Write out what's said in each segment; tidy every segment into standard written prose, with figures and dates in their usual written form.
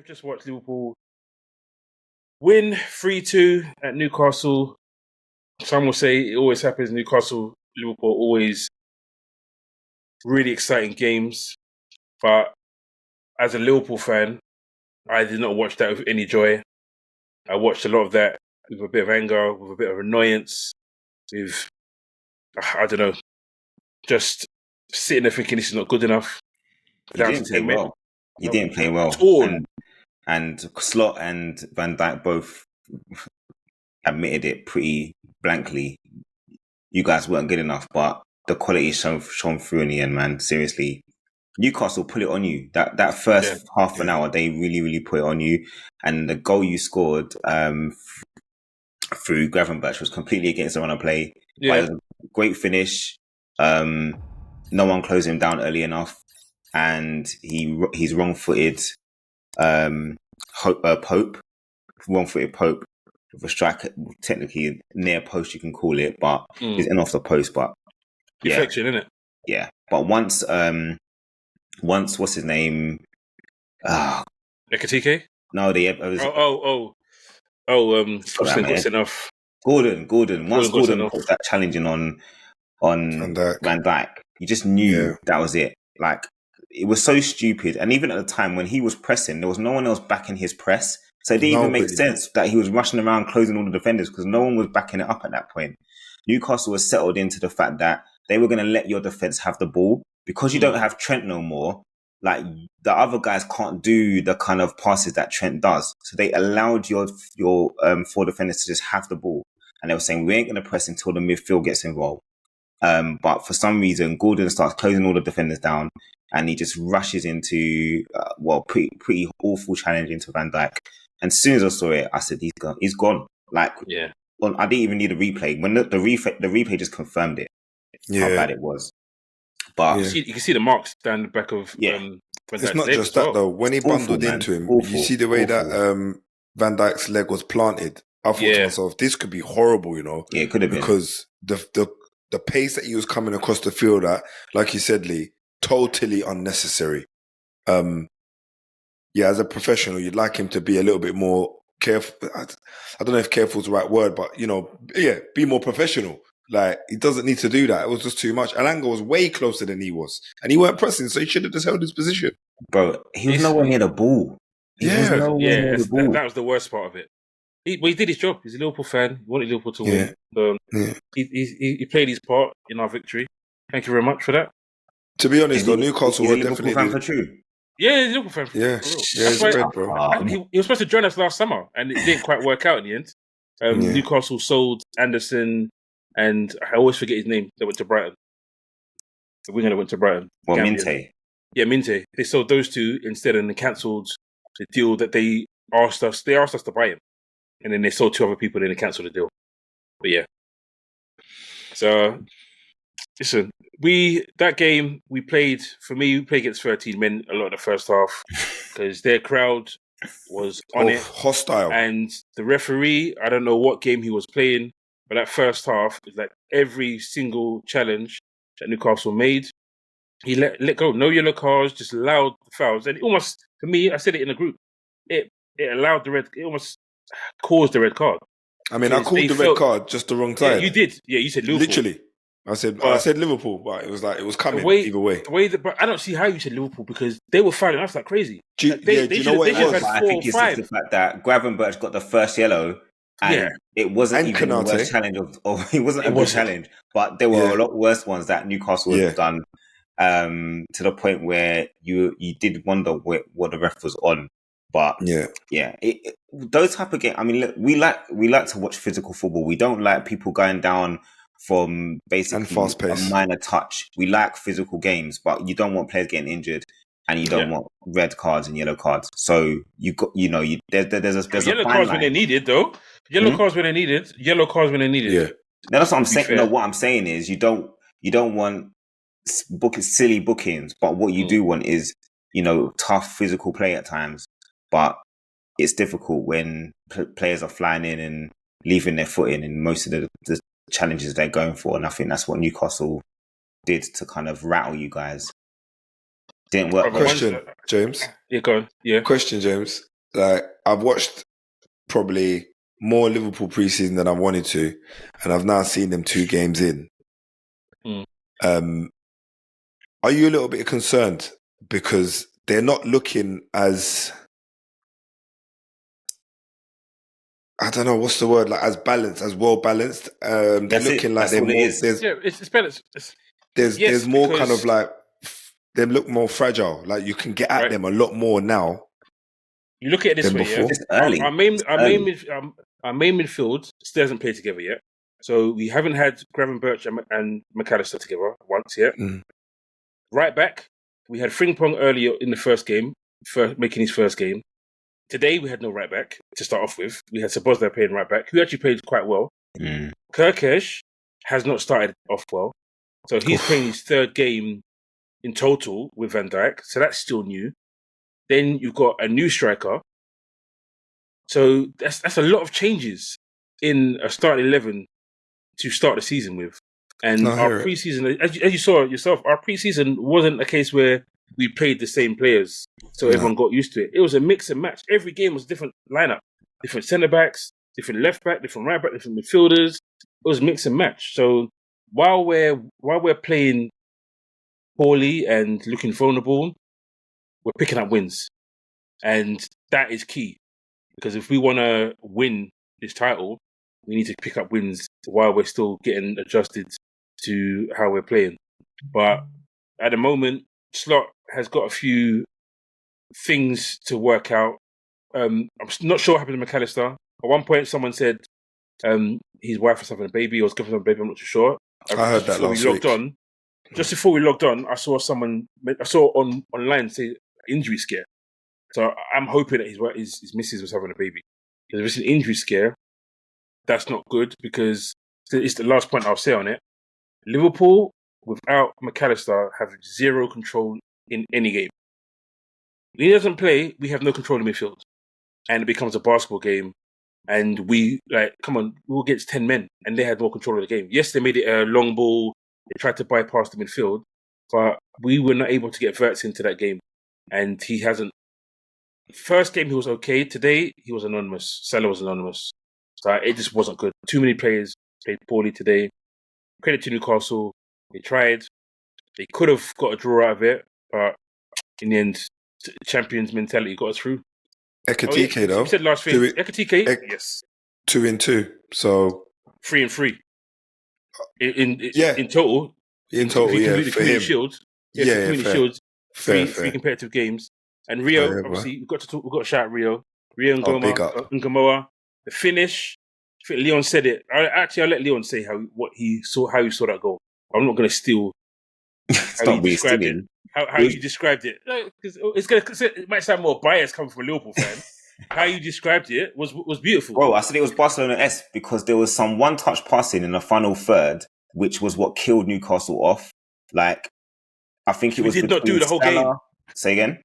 I've just watched Liverpool win 3-2 at Newcastle. Some will say it always happens. Newcastle, Liverpool, always really exciting games. But as a Liverpool fan, I did not watch that with any joy. I watched a lot of that with a bit of anger, with a bit of annoyance, with, I don't know, just sitting there thinking this is not good enough. He didn't play well. He didn't play well. And Slot and Van Dijk both admitted it pretty blankly. You guys weren't good enough, but the quality shone through in the end, man. Seriously. Newcastle put it on you. That first half an hour, they really, really put it on you. And the goal you scored through Gravenberch was completely against the run of play. Yeah. But it was a great finish. No one closed him down early enough. And he's wrong-footed Pope. Wrong-footed Pope with a strike, technically near post, you can call it, but he's in off the post. But deflection, isn't it? Yeah. But once what's his name? Ekatike? No, got sent off. Gordon. Once Gordon put that challenging on Van Dijk, you just knew that was it. Like, it was so stupid. And even at the time when he was pressing, there was no one else backing his press. So it didn't even make sense that he was rushing around closing all the defenders because no one was backing it up at that point. Newcastle was settled into the fact that they were going to let your defense have the ball. Because you don't have Trent no more, like, the other guys can't do the kind of passes that Trent does. So they allowed your four defenders to just have the ball. And they were saying, we ain't going to press until the midfield gets involved. But for some reason, Gordon starts closing all the defenders down and he just rushes into, pretty awful challenge into Van Dijk. And as soon as I saw it, I said, he's gone. Like, I didn't even need a replay. When the replay just confirmed it, how bad it was. But you can see the marks down the back of Van Dijk's it's not just that though. When he bundled into him, you see the way that Van Dijk's leg was planted. I thought to myself, this could be horrible, you know? Yeah, it could have been. Because the pace that he was coming across the field at, like you said, Lee, totally unnecessary. As a professional, you'd like him to be a little bit more careful. I don't know if careful is the right word, but, be more professional. Like, he doesn't need to do that. It was just too much. Alanga was way closer than he was. And he weren't pressing, so he should have just held his position. Bro, he was nowhere near the ball. That was the worst part of it. He did his job. He's a Liverpool fan. He wanted Liverpool to win. He played his part in our victory. Thank you very much for that. To be honest, though, Newcastle were definitely... fan for true. Yeah, he's a Liverpool fan. He's great, bro. He was supposed to join us last summer, and it didn't quite work out in the end. Newcastle sold Anderson, and I always forget his name, that went to Brighton. The winger that went to Brighton. Well, Minte. Yeah, Minte. They sold those two instead and they cancelled the deal that they asked us. They asked us to buy him. And then they sold two other people and then they cancelled the deal. But yeah. So, listen, that game we played against 13 men a lot of the first half because their crowd was on it. Hostile. And the referee, I don't know what game he was playing, but that first half, is like every single challenge that Newcastle made, he let go. No yellow cards, just allowed the fouls. And it almost, for me, I said it in the group, it allowed it almost caused the red card. I mean, I called the red card just the wrong time. Yeah, you did. Yeah, you said Liverpool. Literally. I said Liverpool, but it was coming either way. But I don't see how you said Liverpool because they were fouling us like crazy. Do you know what it was? I think it's just the fact that Gravenberch got the first yellow. And it wasn't even the worst challenge it wasn't a good challenge, but there were a lot worse ones that Newcastle had done to the point where you did wonder what the ref was on. But those type of games. I mean, look, we like to watch physical football. We don't like people going down from basically a minor touch. We like physical games, but you don't want players getting injured. And you don't want red cards and yellow cards. So there's a yellow cards when they needed, though. Yellow cards when they needed. Yellow cards when they needed. Yeah. Now that's what I'm saying. No, what I'm saying is you don't want silly bookings, but what you do want is tough physical play at times. But it's difficult when players are flying in and leaving their foot in most of the challenges they're going for. And I think that's what Newcastle did to kind of rattle you guys. Didn't work. Question, James. Yeah, go on. Yeah. Question, James. like I've watched probably more Liverpool preseason than I wanted to, and I've now seen them 2 games in. Are you a little bit concerned because they're not looking as, I don't know what's the word, like as balanced, as well balanced? They're looking like they're more. It's balanced. There's more kind of like they look more fragile. Like you can get at them a lot more now. You look at it this way, before. Our main midfield still hasn't played together yet. So we haven't had Gravenberch and McAllister together once yet. Right back, we had Frimpong earlier in the first game, making his first game. Today we had no right back to start off with. We had Sabozda playing right back, who actually played quite well. Kirkesh has not started off well. So he's playing his 3rd game in total with Van Dijk. So that's still new. Then you've got a new striker. So that's a lot of changes in a starting 11 to start the season with. And our preseason, as you saw yourself, our preseason wasn't a case where we played the same players, so everyone got used to it. It was a mix and match. Every game was a different lineup, different centre backs, different left back, different right back, different midfielders. It was mix and match. So while we're playing poorly and looking vulnerable, we're picking up wins, and that is key. Because if we want to win this title, we need to pick up wins while we're still getting adjusted to how we're playing. But at the moment, Slot has got a few things to work out. I'm not sure what happened to McAllister. At one point, someone said his wife was having a baby or was giving him a baby. I'm not too sure. I heard that last week. Just before we logged on, I saw online say injury scare. So I'm hoping that his missus was having a baby. Because if it's an injury scare, that's not good, because it's the last point I'll say on it. Liverpool, without McAllister, have zero control in any game. When he doesn't play, we have no control in midfield. And it becomes a basketball game. And we, come on, we'll get 10 men. And they had more control of the game. Yes, they made it a long ball. They tried to bypass the midfield. But we were not able to get Wirtz into that game. And he hasn't. First game, he was okay. Today, he was anonymous. Salah was anonymous. So it just wasn't good. Too many players played poorly today. Credit to Newcastle. They tried. They could have got a draw out of it. But in the end, champions mentality got us through. Ekitike, though. You said last thing. Ekitike, yes. 2-2. So 3-3. In total. In total, yeah. The Community Shield. Yeah, Community Shield. Three competitive games. And Rio, obviously, we've got to shout Rio. Rio Ngumoha. The finish. I think Leon said it. I'll let Leon say how he saw that goal. I'm not going to steal how he described it. How you described it. Because it might sound more biased coming from a Liverpool fan. How you described it was beautiful. Bro, I said it was Barcelona-esque because there was some one-touch passing in the final third, which was what killed Newcastle off. Like, I think it was. We did not do the whole game. Say again?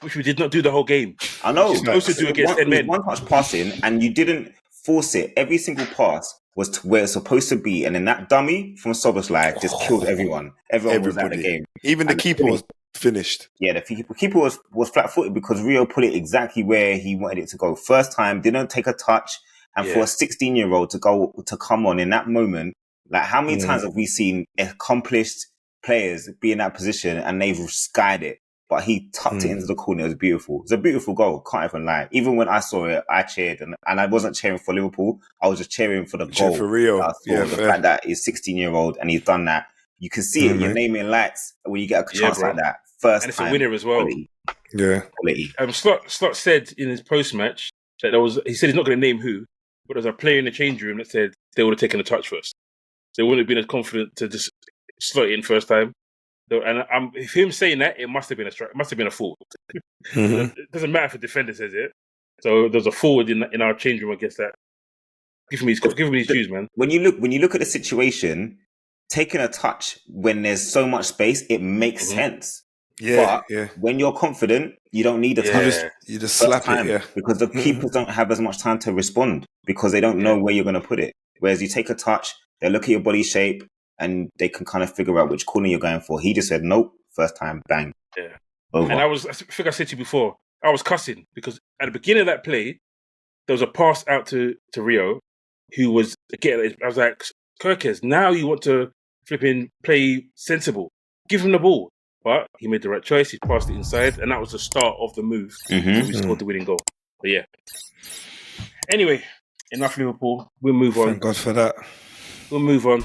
Which we did not do the whole game. I know. You're supposed to do against 10 men. One-touch passing, and you didn't force it. Every single pass was to where it's supposed to be, and then that dummy from Szoboszlai just killed everyone. Everybody was at the game. Even the keeper was finished. Yeah, the keeper was flat-footed because Rio put it exactly where he wanted it to go. First time, didn't take a touch, and for a 16-year-old to come on in that moment, like how many times have we seen accomplished players be in that position and they've skied it? But he tucked it into the corner. It was beautiful. It was a beautiful goal. Can't even lie. Even when I saw it, I cheered. And I wasn't cheering for Liverpool. I was just cheering for the goal. For Rio. The fact that he's 16-year-old and he's done that. You can see it. Your name in lights when you get a chance like that. First time. And it's a winner as well. Quality. Slot said in his post-match that he said he's not going to name who, but there was a player in the change room that said they would have taken a touch first. They wouldn't have been as confident to just slot it in first time. And if him saying that, it must have been a foul. It doesn't matter if a defender says it. So there's a forward in our change room against that. Give him his dues, man. When you look at the situation, taking a touch when there's so much space, it makes sense. But when you're confident, you don't need a touch. You just slap it, because the keepers don't have as much time to respond because they don't know where you're going to put it. Whereas you take a touch, they look at your body shape, and they can kind of figure out which corner you're going for. He just said, nope, first time, bang. Yeah. Over. And I think I said to you before, I was cussing because at the beginning of that play, there was a pass out to Rio, who was again. I was like, Kirkes, now you want to flipping play sensible, give him the ball. But he made the right choice. He passed it inside, and that was the start of the move. Mm-hmm. So we scored the winning goal. But yeah. Anyway, enough Liverpool. We'll move on. Thank God for that. We'll move on